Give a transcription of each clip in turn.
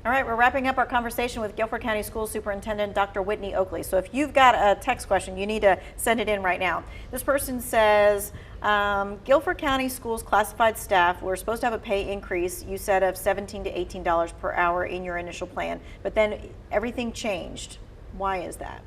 All right, we're wrapping up our conversation with Guilford County School Superintendent Dr. Whitney Oakley. So if you've got a text question, you need to send it in right now. This person says, Guilford County Schools classified staff were supposed to have a pay increase, you said, of $17 to $18 per hour in your initial plan, but then everything changed. Why is that?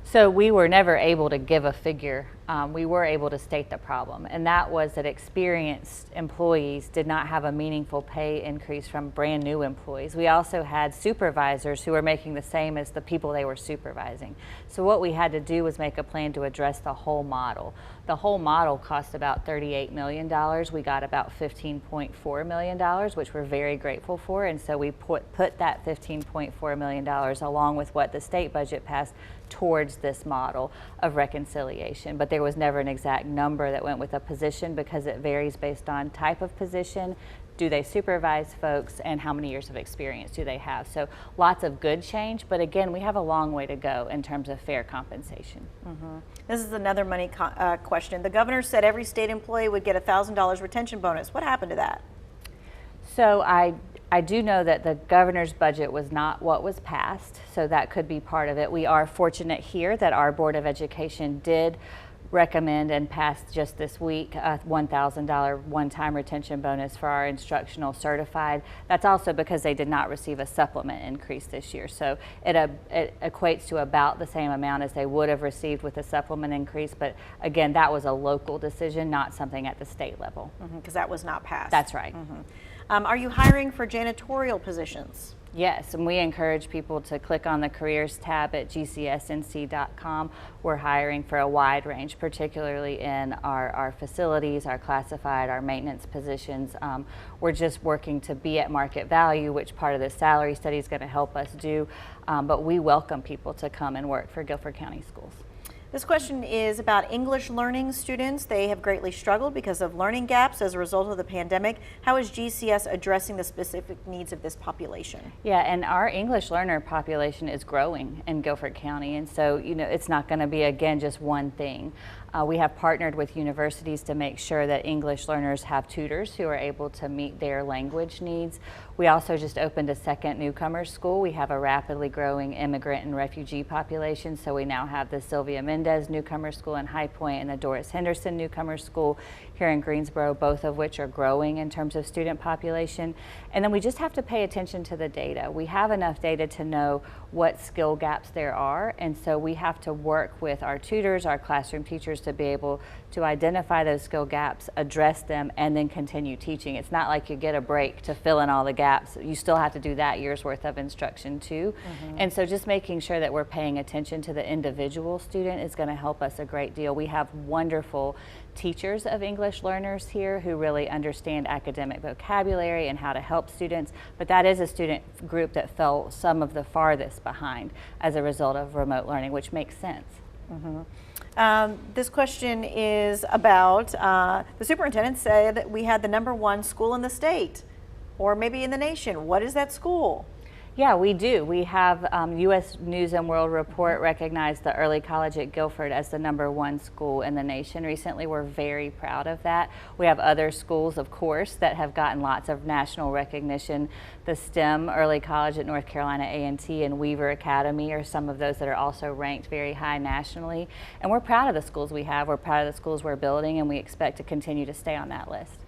So we were never able to give a figure. We were able to state the problem, and that was that experienced employees did not have a meaningful pay increase from brand new employees. We also had supervisors who were making the same as the people they were supervising. So what we had to do was make a plan to address the whole model. The whole model cost about $38 million. We got about $15.4 million, which we're very grateful for, and so we put that $15.4 million along with what the state budget passed towards this model of reconciliation. But there was never an exact number that went with a position because it varies based on type of position, do they supervise folks, and how many years of experience do they have. So lots of good change, but again, we have a long way to go in terms of fair compensation. This is another money question. The governor said every state employee would get a $1,000 retention bonus. What happened to that? So I do know that the governor's budget was not what was passed, so that could be part of it. We are fortunate here that our Board of Education did recommend and passed just this week a $1,000 one-time retention bonus for our instructional certified. That's also because they did not receive a supplement increase this year. So it equates to about the same amount as they would have received with a supplement increase. But again, that was a local decision, not something at the state level. Because that was not passed. That's right. Are you hiring for janitorial positions? Yes, and we encourage people to click on the careers tab at gcsnc.com. We're hiring for a wide range, particularly in our facilities, our classified, our maintenance positions. We're just working to be at market value, which part of the salary study is going to help us do. But we welcome people to come and work for Guilford County Schools. This question is about English learning students. They have greatly struggled because of learning gaps as a result of the pandemic. How is GCS addressing the specific needs of this population? Yeah, and our English learner population is growing in Guilford County, and so it's not going to be, again, just one thing. We have partnered with universities to make sure that English learners have tutors who are able to meet their language needs. We also just opened a second newcomer school. We have a rapidly growing immigrant and refugee population, so we now have the Sylvia Mendez Newcomer School in High Point and the Doris Henderson Newcomer School here in Greensboro, both of which are growing in terms of student population. And then we just have to pay attention to the data. We have enough data to know what skill gaps there are, and so we have to work with our tutors, our classroom teachers, to be able to identify those skill gaps, address them, and then continue teaching. It's not like you get a break to fill in all the gaps. You still have to do that year's worth of instruction too. And so just making sure that we're paying attention to the individual student is going to help us a great deal. We have wonderful teachers of English learners here who really understand academic vocabulary and how to help students, but that is a student group that fell some of the farthest behind as a result of remote learning, which makes sense. This question is about, the superintendent said that we had the #1 school in the state, or maybe in the nation. What is that school? Yeah, we do. We have U.S. News and World Report recognized the early college at Guilford as the #1 school in the nation recently. We're very proud of that. We have other schools, of course, that have gotten lots of national recognition. The STEM early college at North Carolina A&T and Weaver Academy are some of those that are also ranked very high nationally. And we're proud of the schools we have. We're proud of the schools we're building, and we expect to continue to stay on that list.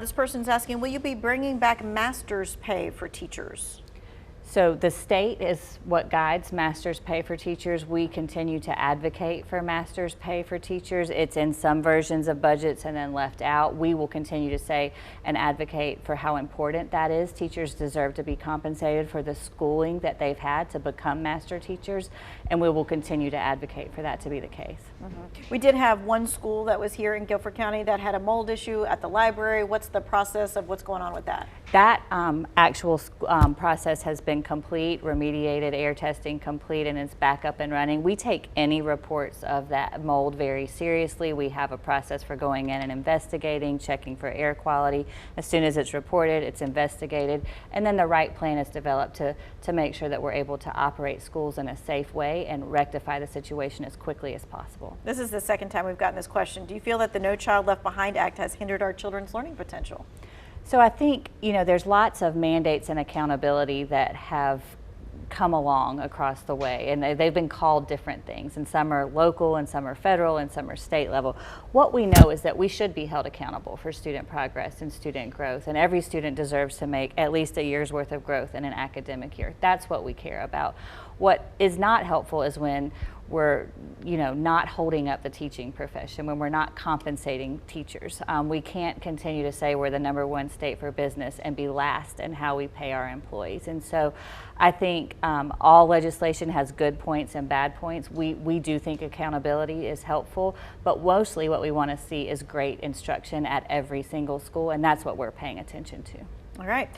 This person's asking, will you be bringing back master's pay for teachers? So the state is what guides master's pay for teachers. We continue to advocate for master's pay for teachers. It's in some versions of budgets and then left out. We will continue to say and advocate for how important that is. Teachers deserve to be compensated for the schooling that they've had to become master teachers, and we will continue to advocate for that to be the case. We did have one school that was here in Guilford County that had a mold issue at the library. What's the process of what's going on with that? That actual process has been complete, remediated, air testing complete, and it's back up and running. We take any reports of that mold very seriously. We have a process for going in and investigating, checking for air quality. As soon as it's reported, it's investigated, and then the right plan is developed to make sure that we're able to operate schools in a safe way and rectify the situation as quickly as possible. This is the second time we've gotten this question. Do you feel that the No Child Left Behind Act has hindered our children's learning potential? So I think, there's lots of mandates and accountability that have come along across the way, and they've been called different things, and some are local and some are federal and some are state level. What we know is that we should be held accountable for student progress and student growth, and every student deserves to make at least a year's worth of growth in an academic year. That's what we care about. What is not helpful is when we're not holding up the teaching profession, when we're not compensating teachers. We can't continue to say we're the #1 state for business and be last in how we pay our employees. And so I think all legislation has good points and bad points. We do think accountability is helpful, but mostly what we want to see is great instruction at every single school, and that's what we're paying attention to. All right.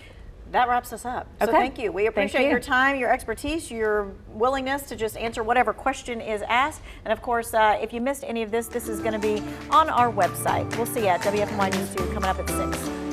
That wraps us up. So Okay. thank you. We appreciate your time, your expertise, your willingness to just answer whatever question is asked. And of course, if you missed any of this, this is going to be on our website. We'll see you at WFNY News 2 coming up at 6.